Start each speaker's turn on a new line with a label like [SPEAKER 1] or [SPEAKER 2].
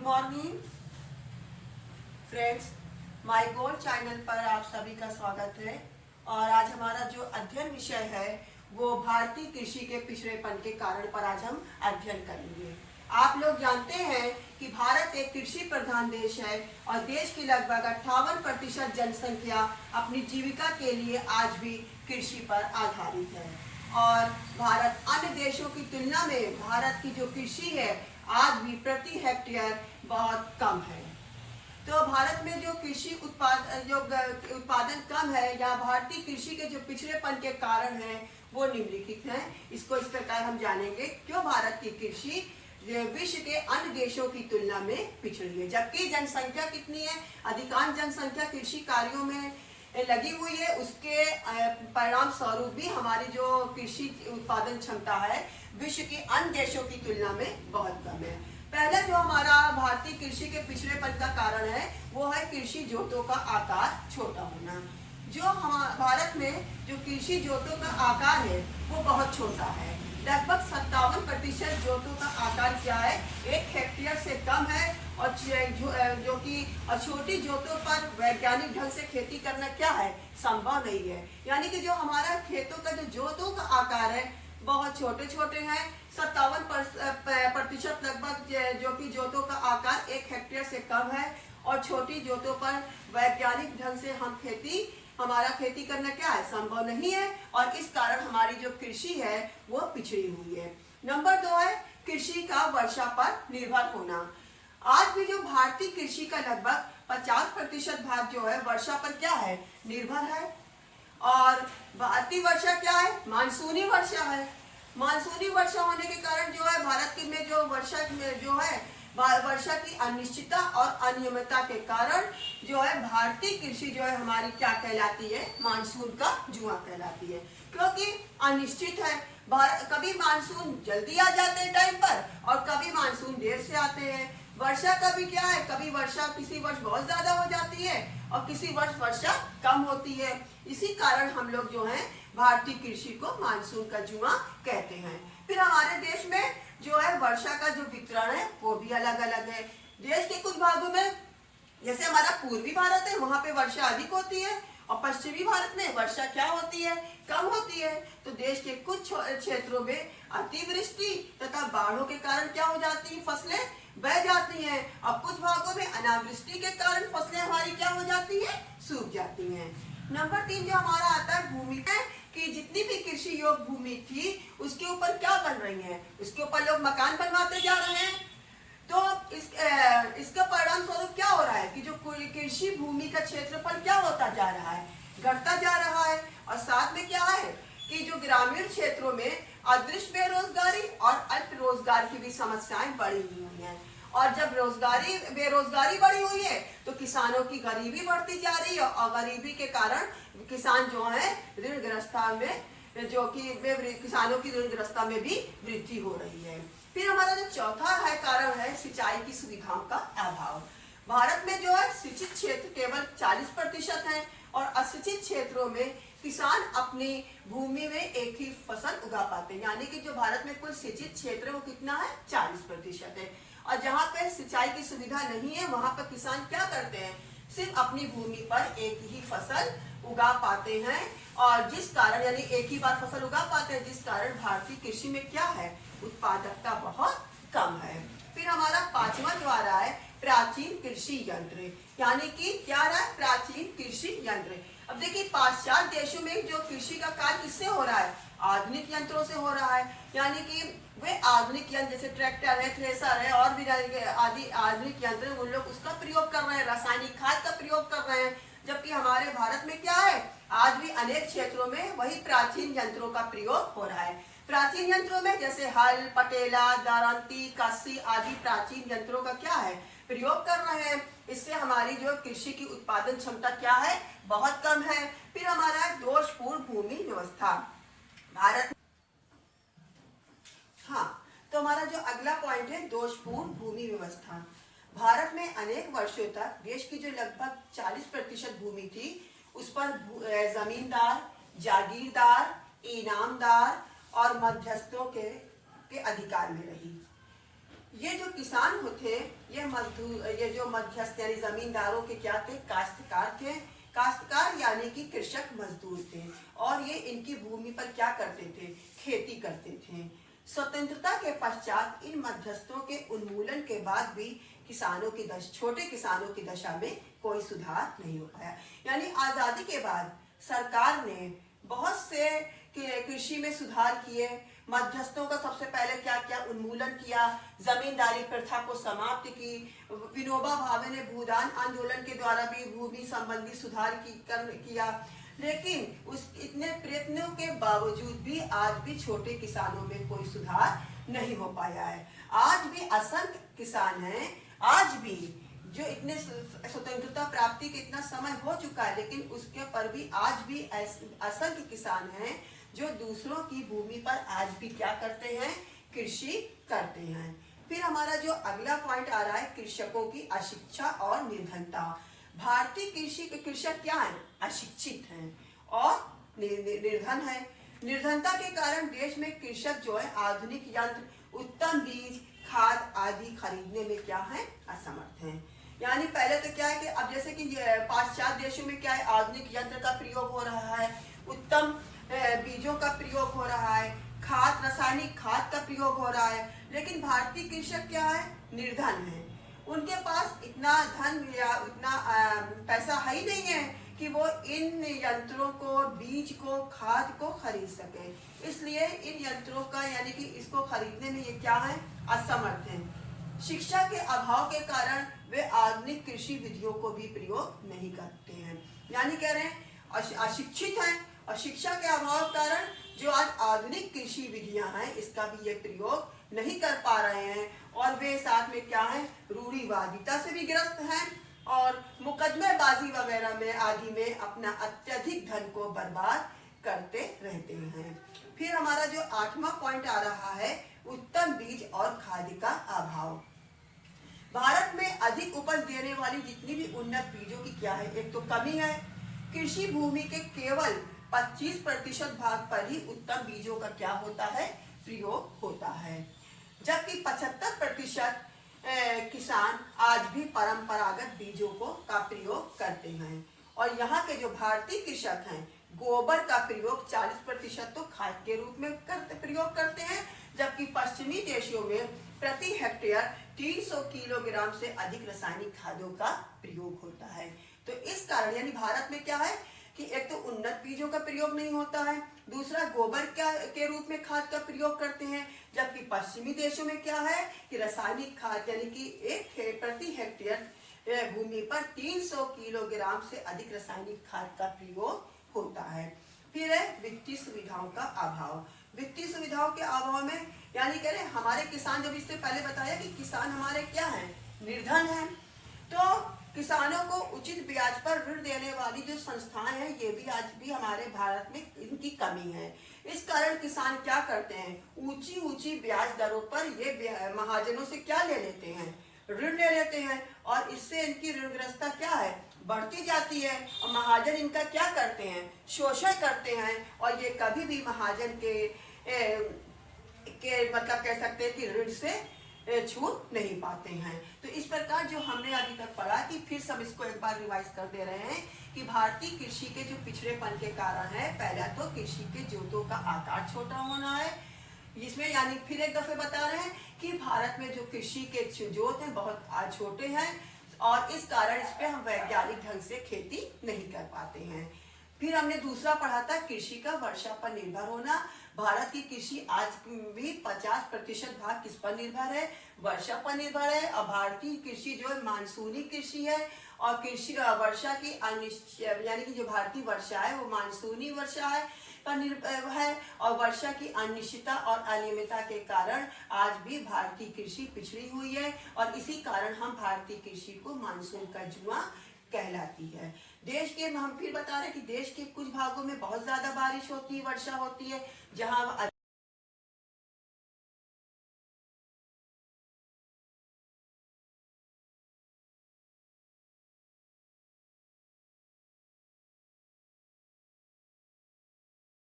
[SPEAKER 1] Morning friends, my gold channel पर आप सभी का स्वागत है। और आज हमारा जो अध्ययन विषय है वो भारतीय कृषि के पिछड़ेपन के कारण पर आज हम अध्ययन करेंगे। आप लोग जानते हैं कि भारत एक कृषि प्रधान देश है और देश की लगभग 58% जनसंख्या अपनी जीविका के लिए आज भी कृषि पर आधारित है। और भारत अन्य देशों की तुलना में भारत की जो कृषि है आज भी प्रति हेक्टेयर बहुत कम है। तो भारत में जो कृषि उत्पादन कम है या भारतीय कृषि के जो पिछड़ेपन के कारण है वो निम्नलिखित हैं। इसको इस प्रकार हम जानेंगे क्यों भारत की कृषि विश्व के अन्य देशों की तुलना में पिछड़ी है, जबकि जनसंख्या कितनी है, अधिकांश जनसंख्या कृषि कार्यों में लगी हुई है। उसके परिणाम स्वरूप भी हमारी जो कृषि उत्पादन क्षमता है विश्व के अन्य देशों की तुलना में बहुत कम है। पहला जो हमारा भारतीय कृषि के पिछड़ेपन का कारण है वो है कृषि जोतों का आकार छोटा होना। जो हमारे भारत में जो कृषि जोतों का आकार है वो बहुत छोटा है। लगभग 57% जोतों का आकार क्या है, 1 हेक्टेयर से कम है। और जो कि छोटी जोतों पर वैज्ञानिक ढंग से खेती करना क्या है, संभव नहीं है। यानी कि जो हमारा खेतों का जो जोतों का आकार है बहुत छोटे छोटे हैं। 57% लगभग जो कि जोतों का आकार 1 हेक्टेयर से कम है। और छोटी जोतों पर वैज्ञानिक ढंग से हमारा खेती करना क्या है, संभव नहीं है। और इस कारण हमारी जो कृषि है वो पिछड़ी हुई है। नंबर 2 है कृषि का वर्षा पर निर्भर होना। आज भी जो भारतीय कृषि का लगभग 50% भाग जो है वर्षा पर क्या है, निर्भर है। और भारतीय वर्षा क्या है, मानसूनी वर्षा है। मानसूनी वर्षा होने के कारण जो है भारत की में जो वर्षा में जो है वर्षा की अनिश्चितता और अनियमितता के कारण जो है भारतीय कृषि जो है हमारी क्या कहलाती है, मानसून का जुआ कहलाती है। क्योंकि अनिश्चित है, कभी मानसून जल्दी आ जाते हैं टाइम पर और कभी मानसून देर से आते हैं। वर्षा का भी क्या है, कभी वर्षा किसी वर्ष बहुत ज्यादा हो जाती है और किसी वर्ष वर्षा कम होती है। इसी कारण हम लोग जो है भारतीय कृषि को मानसून का जुआ कहते हैं। फिर हमारे देश में जो है वर्षा का जो वितरण है वो भी अलग अलग है। देश के कुछ भागों में जैसे हमारा पूर्वी भारत है वहां पे वर्षा अधिक होती है और पश्चिमी भारत में वर्षा क्या होती है, कम होती है। तो देश के कुछ क्षेत्रों में अतिवृष्टि तथा बाढ़ों के कारण क्या हो जाती है, फसलें बह जाती हैं। और कुछ भागों में अनावृष्टि के कारण फसलें हमारी क्या हो जाती है, सूख जाती हैं। नंबर 3 जो हमारा आता है भूमि पे कि जितनी भी कृषि योग्य भूमि थी उसके ऊपर क्या बन रही है, उसके ऊपर लोग मकान बनवाते जा रहे हैं। तो इसका परिणाम स्वरूप क्या हो रहा है कि जो कृषि भूमि का क्षेत्रफल क्या होता जा रहा है, घटता जा रहा है। और साथ में क्या है कि जो ग्रामीण क्षेत्रों में अदृश्य बेरोजगारी और अल्प रोजगार की भी समस्याएं बढ़ी हुई हैं। और जब बेरोजगारी बढ़ी हुई है तो किसानों की गरीबी बढ़ती जा रही है और गरीबी के कारण किसान जो है ऋणग्रस्ता में किसानों की ऋणग्रस्ता में भी वृद्धि हो रही है। फिर हमारा जो चौथा है कारण है सिंचाई की सुविधाओं का अभाव। भारत में जो है सिंचित क्षेत्र केवल 40% है और असिंचित क्षेत्रों में किसान अपनी भूमि में एक ही फसल उगा पाते हैं। यानी कि जो भारत में कुल सिंचित क्षेत्र है वो कितना है, 40% है। और जहाँ पे सिंचाई की सुविधा नहीं है वहां पर किसान क्या करते हैं, सिर्फ अपनी भूमि पर एक ही फसल उगा पाते हैं। और जिस कारण यानी एक ही बार फसल उगा पाते हैं, जिस कारण भारतीय कृषि में क्या है, उत्पादकता बहुत कम है। फिर हमारा 5वां जो आ रहा है प्राचीन कृषि यंत्र। यानी कि क्या रहा है, प्राचीन कृषि यंत्र। अब देखिए पाश्चात्य देशों में जो कृषि का कार्य किससे हो रहा है, आधुनिक यंत्रों से हो रहा है। यानी कि वे आधुनिक यंत्र जैसे ट्रैक्टर है, थ्रेसर है और भी आदि आधुनिक यंत्र उन लोग उसका प्रयोग कर रहे हैं, रासायनिक खाद का प्रयोग कर रहे हैं। जबकि हमारे भारत में क्या है, आज भी अनेक क्षेत्रों में वही प्राचीन यंत्रों का प्रयोग हो रहा है। प्राचीन यंत्रों में जैसे हल, पटेला, दरांती, कस्सी आदि प्राचीन यंत्रों का क्या है, प्रयोग कर रहे हैं। इससे हमारी जो कृषि की उत्पादन क्षमता क्या है, बहुत कम है। फिर हमारा है दोषपूर्ण भूमि व्यवस्था भारत। हाँ, तो हमारा जो अगला पॉइंट है दोषपूर्ण भूमि व्यवस्था। भारत में अनेक वर्षों तक देश की जो लगभग 40% भूमि थी उस पर जमींदार, जागीरदार, इनामदार और मध्यस्थों के अधिकार में रही। ये जो किसान होते ये मजदूर, ये जो मध्यस्थ यानी जमींदारों के क्या थे, काश्तकार थे। काश्तकार यानी कि कृषक मजदूर थे और ये इनकी भूमि पर क्या करते थे, खेती करते थे। स्वतंत्रता के पश्चात इन मध्यस्थों के उन्मूलन के बाद भी किसानों की छोटे किसानों की दशा में कोई सुधार नहीं हो पाया। यानी आजादी के बाद सरकार ने बहुत से कृषि में सुधार किए। मध्यस्थों का सबसे पहले क्या क्या उन्मूलन किया, जमींदारी प्रथा को समाप्त की। विनोबा भावे ने भूदान आंदोलन के द्वारा भी भूमि संबंधी सुधार किया। लेकिन उस इतने प्रयत्नों के बावजूद भी आज भी छोटे किसानों में कोई सुधार नहीं हो पाया है। आज भी असंख्य किसान हैं, आज भी जो इतने स्वतंत्रता प्राप्ति के इतना समय हो चुका है, लेकिन उसके पर भी आज भी असंख्य किसान हैं जो दूसरों की भूमि पर आज भी क्या करते हैं, कृषि करते हैं। फिर हमारा जो अगला पॉइंट आ रहा है, कृषकों की अशिक्षा और निर्धनता। भारतीय कृषक क्या है, अशिक्षित हैं और निर्धन है। निर्धनता के कारण देश में कृषक जो है आधुनिक यंत्र, उत्तम बीज, खाद आदि खरीदने में क्या है, असमर्थ हैं। यानी पहले तो क्या है कि अब जैसे कि पाश्चात्य देशों में क्या है, आधुनिक यंत्र का प्रयोग हो रहा है, उत्तम बीजों का प्रयोग हो रहा है, खाद, रासायनिक खाद का प्रयोग हो रहा है। लेकिन भारतीय कृषक क्या है, निर्धन है। उनके पास इतना धन या उतना पैसा है ही नहीं है कि वो इन यंत्रों को, बीज को, खाद को खरीद सके। इसलिए इन यंत्रों का यानी कि इसको खरीदने में ये क्या है, असमर्थ हैं। शिक्षा के अभाव के कारण वे आधुनिक कृषि विधियों को भी प्रयोग नहीं करते हैं। यानी कह रहे हैं अशिक्षित हैं और शिक्षा के अभाव के कारण जो आज आधुनिक कृषि विधियां हैं इसका भी ये प्रयोग नहीं कर पा रहे हैं। और वे साथ में क्या है, रूढ़िवादिता से भी ग्रस्त हैं और मुकदमेबाजी वगैरह में आदि में अपना अत्यधिक धन को बर्बाद करते रहते हैं। फिर हमारा जो 8वां पॉइंट आ रहा है, उत्तम बीज और खाद का अभाव। भारत में अधिक उपज देने वाली जितनी भी उन्नत बीजों की क्या है, एक तो कमी है। कृषि भूमि के केवल 25% भाग पर ही उत्तम बीजों का क्या होता है, प्रयोग होता है, जबकि 75% किसान आज भी परंपरागत बीजों का प्रयोग करते हैं। और यहाँ के जो भारतीय कृषक हैं, गोबर का प्रयोग 40% तो खाद के रूप में प्रयोग करते हैं, जबकि पश्चिमी देशों में प्रति हेक्टेयर 300 किलोग्राम से अधिक रासायनिक खादों का प्रयोग होता है। तो इस कारण यानी भारत में क्या है कि एक तो उन्नत बीजों का प्रयोग नहीं होता है, दूसरा गोबर के रूप में खाद का प्रयोग करते हैं, जबकि पश्चिमी देशों में क्या है कि रासायनिक खाद यानी कि प्रति हेक्टेयर भूमि पर 300 किलोग्राम से अधिक रासायनिक खाद का प्रयोग होता है। फिर है वित्तीय सुविधाओं का अभाव। वित्तीय सुविधाओं के अभाव में यानी कह रहे हमारे किसान, जब इससे पहले बताया कि किसान हमारे क्या है, निर्धन है, तो किसानों को उचित ब्याज पर ऋण देने वाली जो संस्थाएं हैं ये भी आज भी हमारे भारत में इनकी कमी है। इस कारण किसान क्या करते हैं, ऊंची ऊंची ब्याज दरों पर ये महाजनों से क्या ले लेते हैं, ऋण ले लेते हैं और इससे इनकी ऋणग्रस्तता क्या है, बढ़ती जाती है और महाजन इनका क्या करते हैं, शोषण करते हैं और ये कभी भी महाजन के मतलब कह सकते हैं कि ऋण से छूट नहीं पाते हैं। तो इस प्रकार जो हमने अभी तक पढ़ा कि फिर सब इसको एक बार रिवाइज कर दे रहे हैं कि भारतीय कृषि के जो पिछड़ेपन के कारण है, पहला तो कृषि के जोतों का आकार छोटा होना है, इसमें यानी फिर एक दफे बता रहे हैं कि भारत में जो कृषि के जोत हैं बहुत छोटे हैं और इस कारण इस पे हम वैज्ञानिक ढंग से खेती नहीं कर पाते हैं। फिर हमने दूसरा पढ़ा था कृषि का वर्षा पर निर्भर होना। भारत की कृषि आज भी 50% भाग किस पर निर्भर है, वर्षा पर निर्भर है। और भारतीय कृषि जो है मानसूनी कृषि है और कृषि वर्षा की यानी कि जो भारतीय वर्षा है वो मानसूनी वर्षा है पर निर्भर है और वर्षा की अनिश्चितता और अनियमितता के कारण आज भी भारतीय कृषि पिछड़ी हुई है और इसी कारण हम भारतीय कृषि को मानसून का जुआ कहलाती है। देश के हम फिर बता रहे हैं कि देश के कुछ भागों में बहुत ज्यादा बारिश होती है, वर्षा होती है, जहां